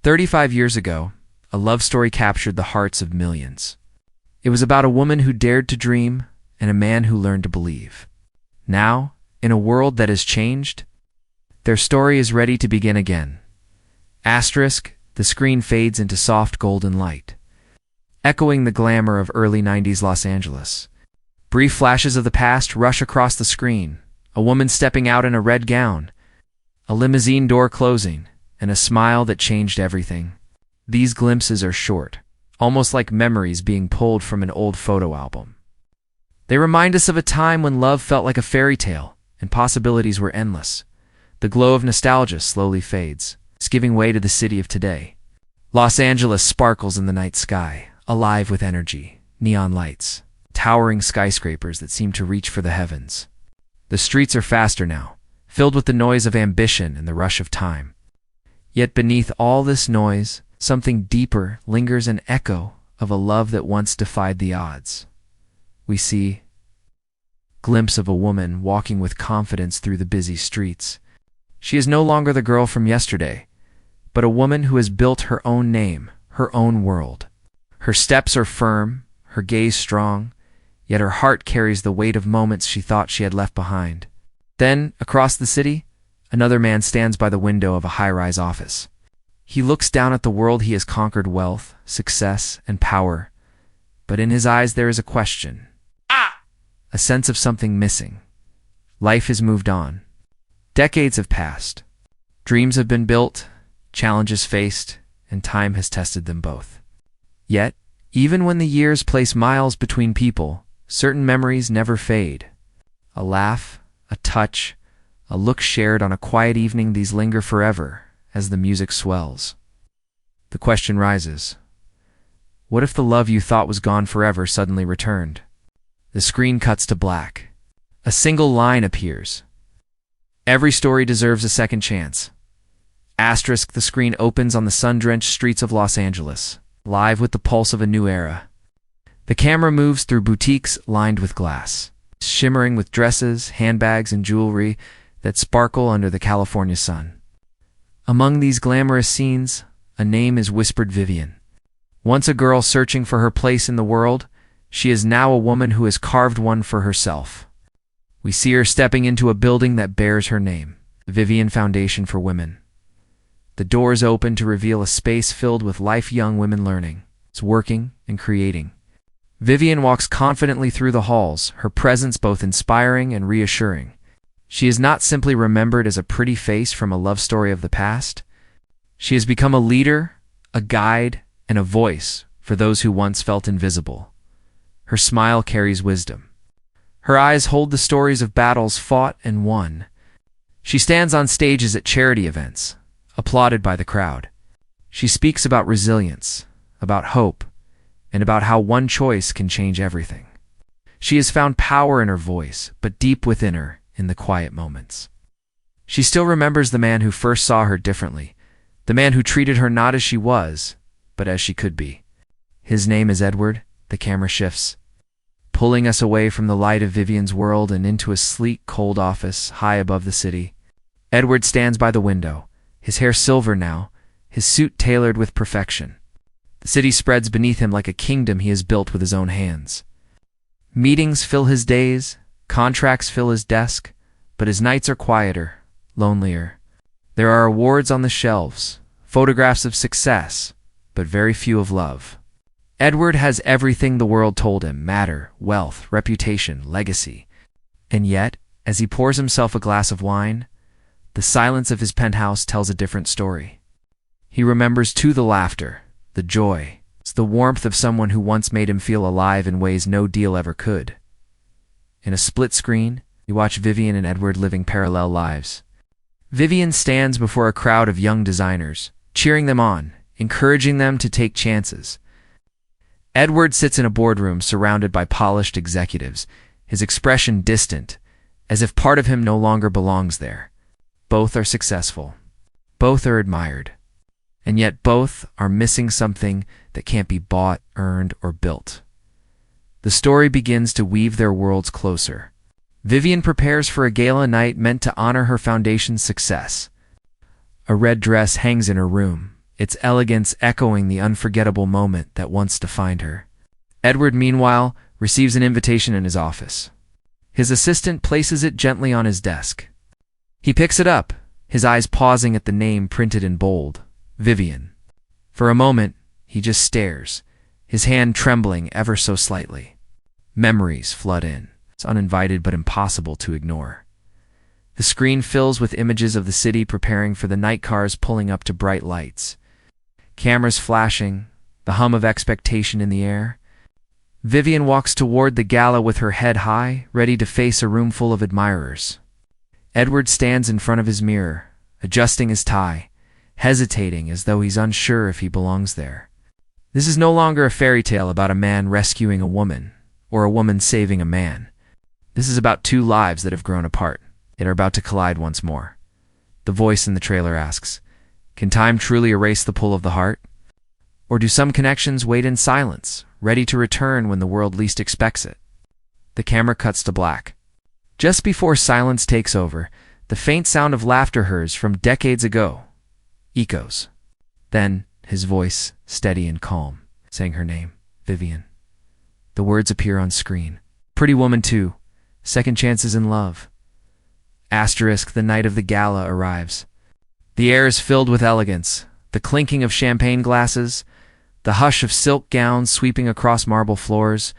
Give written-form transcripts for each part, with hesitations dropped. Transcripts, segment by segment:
35 years ago, a love story captured the hearts of millions. It was about a woman who dared to dream and a man who learned to believe. Now, in a world that has changed, their story is ready to begin again. Asterisk, the screen fades into soft golden light, echoing the glamour of early 90s Los Angeles. Brief flashes of the past rush across the screen, a woman stepping out in a red gown, a limousine door closing, and a smile that changed everything. These glimpses are short, almost like memories being pulled from an old photo album. They remind us of a time when love felt like a fairy tale and possibilities were endless. The glow of nostalgia slowly fades, giving way to the city of today. Los Angeles sparkles in the night sky, alive with energy, neon lights, towering skyscrapers that seem to reach for the heavens. The streets are faster now, filled with the noise of ambition and the rush of time. Yet beneath all this noise, something deeper lingers, an echo of a love that once defied the odds. We see a glimpse of a woman walking with confidence through the busy streets. She is no longer the girl from yesterday, but a woman who has built her own name, her own world. Her steps are firm, her gaze strong, yet her heart carries the weight of moments she thought she had left behind. Then, across the city, another man stands by the window of a high-rise office. He looks down at the world he has conquered: wealth, success, and power. But in his eyes there is a question. A sense of something missing. Life has moved on. Decades have passed. Dreams have been built, challenges faced, and time has tested them both. Yet, even when the years place miles between people, certain memories never fade. A laugh, a touch, a look shared on a quiet evening, these linger forever as the music swells. The question rises: what if the love you thought was gone forever suddenly returned? The screen cuts to black. A single line appears. Every story deserves a second chance. Asterisk, the screen opens on the sun-drenched streets of Los Angeles, live with the pulse of a new era. The camera moves through boutiques lined with glass, shimmering with dresses, handbags, and jewelry that sparkle under the California sun. Among these glamorous scenes, a name is whispered: Vivian. Once a girl searching for her place in the world, she is now a woman who has carved one for herself. We see her stepping into a building that bears her name, the Vivian Foundation for Women. The doors open to reveal a space filled with life-young women learning, working, and creating. Vivian walks confidently through the halls, her presence both inspiring and reassuring. She is not simply remembered as a pretty face from a love story of the past. She has become a leader, a guide, and a voice for those who once felt invisible. Her smile carries wisdom. Her eyes hold the stories of battles fought and won. She stands on stages at charity events, applauded by the crowd. She speaks about resilience, about hope, and about how one choice can change everything. She has found power in her voice, but deep within her, in the quiet moments. She still remembers the man who first saw her differently, the man who treated her not as she was, but as she could be. His name is Edward. The camera shifts, pulling us away from the light of Vivian's world and into a sleek, cold office high above the city. Edward stands by the window, his hair silver now, his suit tailored with perfection. The city spreads beneath him like a kingdom he has built with his own hands. Meetings fill his days, contracts fill his desk, but his nights are quieter, lonelier. There are awards on the shelves, photographs of success, but very few of love. Edward has everything the world told him: matter, wealth, reputation, legacy. And yet, as he pours himself a glass of wine, the silence of his penthouse tells a different story. He remembers too the laughter, the joy, the warmth of someone who once made him feel alive in ways no deal ever could. In a split screen, you watch Vivian and Edward living parallel lives. Vivian stands before a crowd of young designers, cheering them on, encouraging them to take chances. Edward sits in a boardroom surrounded by polished executives, his expression distant, as if part of him no longer belongs there. Both are successful. Both are admired. And yet both are missing something that can't be bought, earned, or built. The story begins to weave their worlds closer. Vivian prepares for a gala night meant to honor her foundation's success. A red dress hangs in her room, its elegance echoing the unforgettable moment that once defined her. Edward, meanwhile, receives an invitation in his office. His assistant places it gently on his desk. He picks it up, his eyes pausing at the name printed in bold, Vivian. For a moment, he just stares, his hand trembling ever so slightly. Memories flood in. It's uninvited but impossible to ignore. The screen fills with images of the city preparing for the night cars pulling up to bright lights. Cameras flashing, the hum of expectation in the air. Vivian walks toward the gala with her head high, ready to face a room full of admirers. Edward stands in front of his mirror, adjusting his tie, hesitating as though he's unsure if he belongs there. This is no longer a fairy tale about a man rescuing a woman, or a woman saving a man. This is about two lives that have grown apart, yet are about to collide once more. The voice in the trailer asks, can time truly erase the pull of the heart? Or do some connections wait in silence, ready to return when the world least expects it? The camera cuts to black. Just before silence takes over, the faint sound of laughter heard from decades ago echoes. Then, his voice, steady and calm, saying her name, Vivian. The words appear on screen. Pretty woman too. Second chances in love. Asterisk, the night of the gala arrives. The air is filled with elegance, the clinking of champagne glasses, the hush of silk gowns sweeping across marble floors.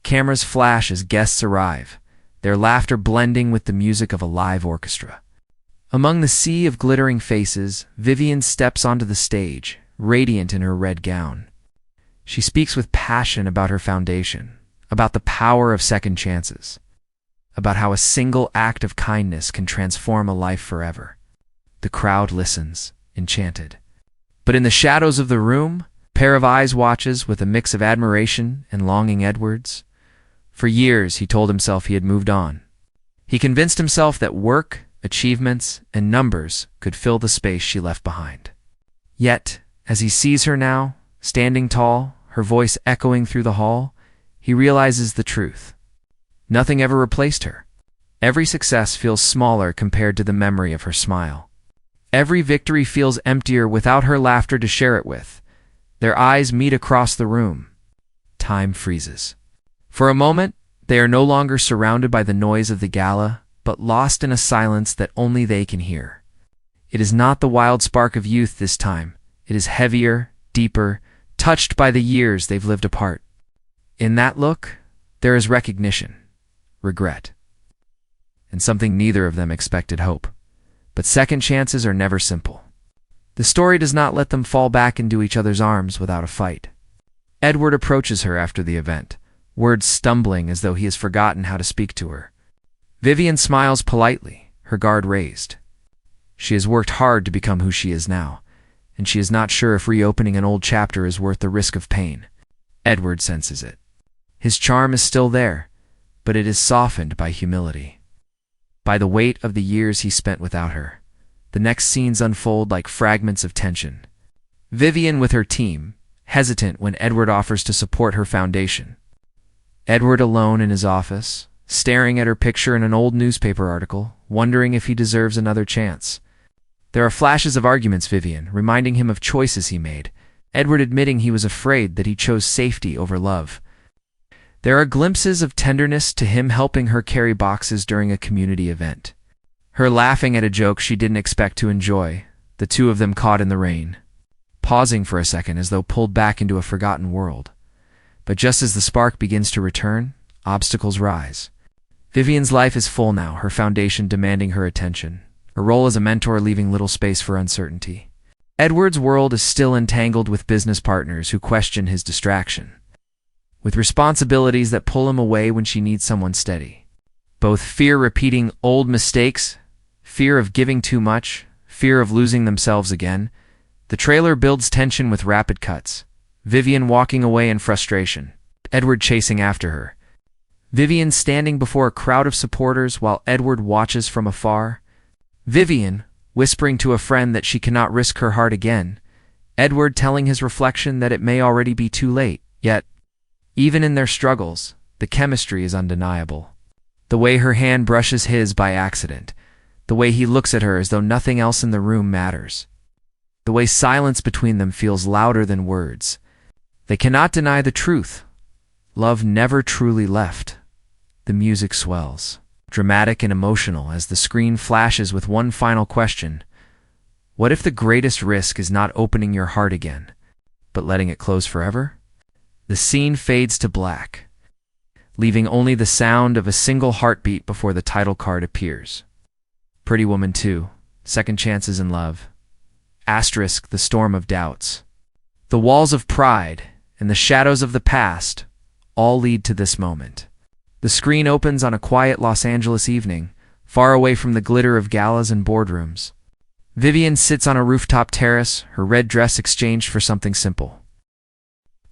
Cameras flash as guests arrive, their laughter blending with the music of a live orchestra. Among the sea of glittering faces, Vivian steps onto the stage, radiant in her red gown. She speaks with passion about her foundation, about the power of second chances, about how a single act of kindness can transform a life forever. The crowd listens, enchanted. But in the shadows of the room, a pair of eyes watches with a mix of admiration and longing Edward's. For years, he told himself he had moved on. He convinced himself that work, achievements, and numbers could fill the space she left behind. Yet, as he sees her now, standing tall, her voice echoing through the hall, he realizes the truth. Nothing ever replaced her. Every success feels smaller compared to the memory of her smile. Every victory feels emptier without her laughter to share it with. Their eyes meet across the room. Time freezes. For a moment, they are no longer surrounded by the noise of the gala, but lost in a silence that only they can hear. It is not the wild spark of youth this time. It is heavier, deeper, touched by the years they've lived apart. In that look, there is recognition, regret, and something neither of them expected, hope. But second chances are never simple. The story does not let them fall back into each other's arms without a fight. Edward approaches her after the event, words stumbling as though he has forgotten how to speak to her. Vivian smiles politely, her guard raised. She has worked hard to become who she is now, and she is not sure if reopening an old chapter is worth the risk of pain. Edward senses it. His charm is still there, but it is softened by humility, by the weight of the years he spent without her. The next scenes unfold like fragments of tension. Vivian with her team, hesitant when Edward offers to support her foundation. Edward alone in his office, staring at her picture in an old newspaper article, wondering if he deserves another chance. There are flashes of arguments, Vivian reminding him of choices he made, Edward admitting he was afraid that he chose safety over love. There are glimpses of tenderness to him helping her carry boxes during a community event. Her laughing at a joke she didn't expect to enjoy, the two of them caught in the rain, pausing for a second as though pulled back into a forgotten world. But just as the spark begins to return, obstacles rise. Vivian's life is full now, her foundation demanding her attention, her role as a mentor leaving little space for uncertainty. Edward's world is still entangled with business partners who question his distraction, with responsibilities that pull him away when she needs someone steady. Both fear repeating old mistakes, fear of giving too much, fear of losing themselves again. The trailer builds tension with rapid cuts. Vivian walking away in frustration, Edward chasing after her. Vivian standing before a crowd of supporters while Edward watches from afar. Vivian whispering to a friend that she cannot risk her heart again. Edward telling his reflection that it may already be too late. Yet, even in their struggles, the chemistry is undeniable. The way her hand brushes his by accident, the way he looks at her as though nothing else in the room matters. The way silence between them feels louder than words. They cannot deny the truth. Love never truly left. The music swells, dramatic and emotional, as the screen flashes with one final question. What if the greatest risk is not opening your heart again, but letting it close forever? The scene fades to black, leaving only the sound of a single heartbeat before the title card appears. Pretty Woman 2, Second Chances in Love. Asterisk, the storm of doubts. The walls of pride and the shadows of the past all lead to this moment. The screen opens on a quiet Los Angeles evening, far away from the glitter of galas and boardrooms. Vivian sits on a rooftop terrace, her red dress exchanged for something simple.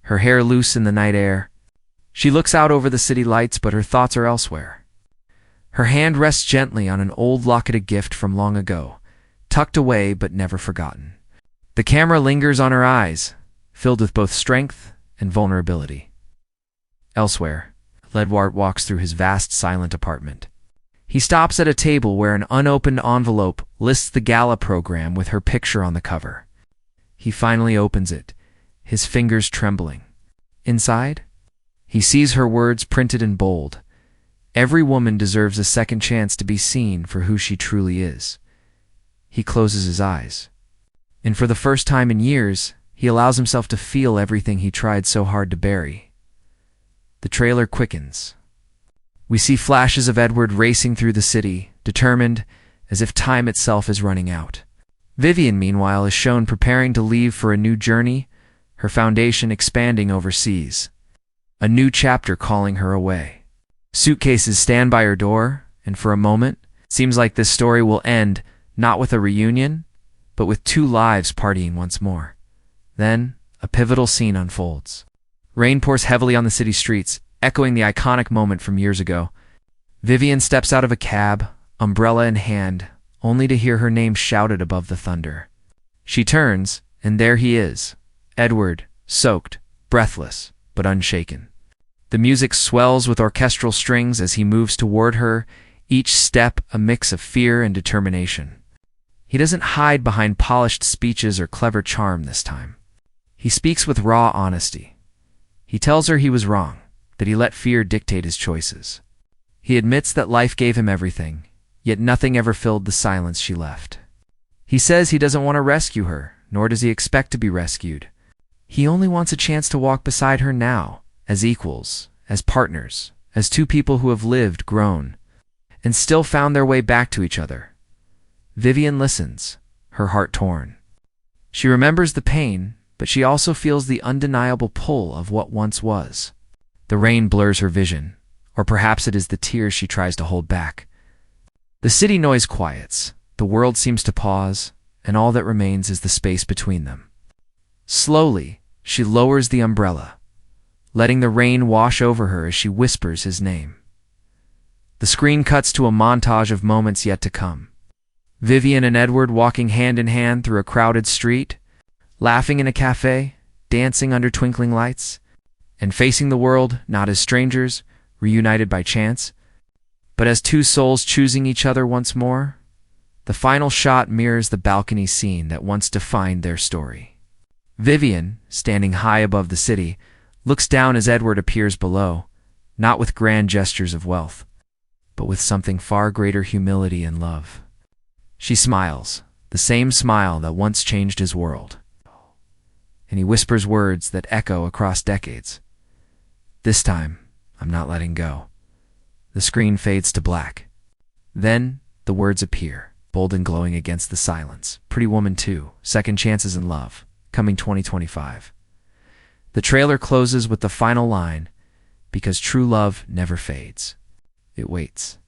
Her hair loose in the night air. She looks out over the city lights, but her thoughts are elsewhere. Her hand rests gently on an old locketed gift from long ago, tucked away but never forgotten. The camera lingers on her eyes, filled with both strength and vulnerability. Elsewhere, Edward walks through his vast, silent apartment. He stops at a table where an unopened envelope lists the gala program with her picture on the cover. He finally opens it, his fingers trembling. Inside, he sees her words printed in bold. Every woman deserves a second chance to be seen for who she truly is. He closes his eyes, and for the first time in years, he allows himself to feel everything he tried so hard to bury. The trailer quickens. We see flashes of Edward racing through the city, determined, as if time itself is running out. Vivian, meanwhile, is shown preparing to leave for a new journey, her foundation expanding overseas. A new chapter calling her away. Suitcases stand by her door, and for a moment, it seems like this story will end not with a reunion, but with two lives partying once more. Then, a pivotal scene unfolds. Rain pours heavily on the city streets, echoing the iconic moment from years ago. Vivian steps out of a cab, umbrella in hand, only to hear her name shouted above the thunder. She turns, and there he is, Edward, soaked, breathless, but unshaken. The music swells with orchestral strings as he moves toward her, each step a mix of fear and determination. He doesn't hide behind polished speeches or clever charm this time. He speaks with raw honesty. He tells her he was wrong, that he let fear dictate his choices. He admits that life gave him everything, yet nothing ever filled the silence she left. He says he doesn't want to rescue her, nor does he expect to be rescued. He only wants a chance to walk beside her now, as equals, as partners, as two people who have lived, grown, and still found their way back to each other. Vivian listens, her heart torn. She remembers the pain, but she also feels the undeniable pull of what once was. The rain blurs her vision, or perhaps it is the tears she tries to hold back. The city noise quiets, the world seems to pause, and all that remains is the space between them. Slowly, she lowers the umbrella, letting the rain wash over her as she whispers his name. The screen cuts to a montage of moments yet to come. Vivian and Edward walking hand in hand through a crowded street, laughing in a cafe, dancing under twinkling lights, and facing the world not as strangers, reunited by chance, but as two souls choosing each other once more. The final shot mirrors the balcony scene that once defined their story. Vivian, standing high above the city, looks down as Edward appears below, not with grand gestures of wealth, but with something far greater humility and love. She smiles, the same smile that once changed his world. And he whispers words that echo across decades. This time, I'm not letting go. The screen fades to black. Then, the words appear, bold and glowing against the silence. Pretty Woman 2, Second Chances in Love, coming 2025. The trailer closes with the final line, because true love never fades. It waits.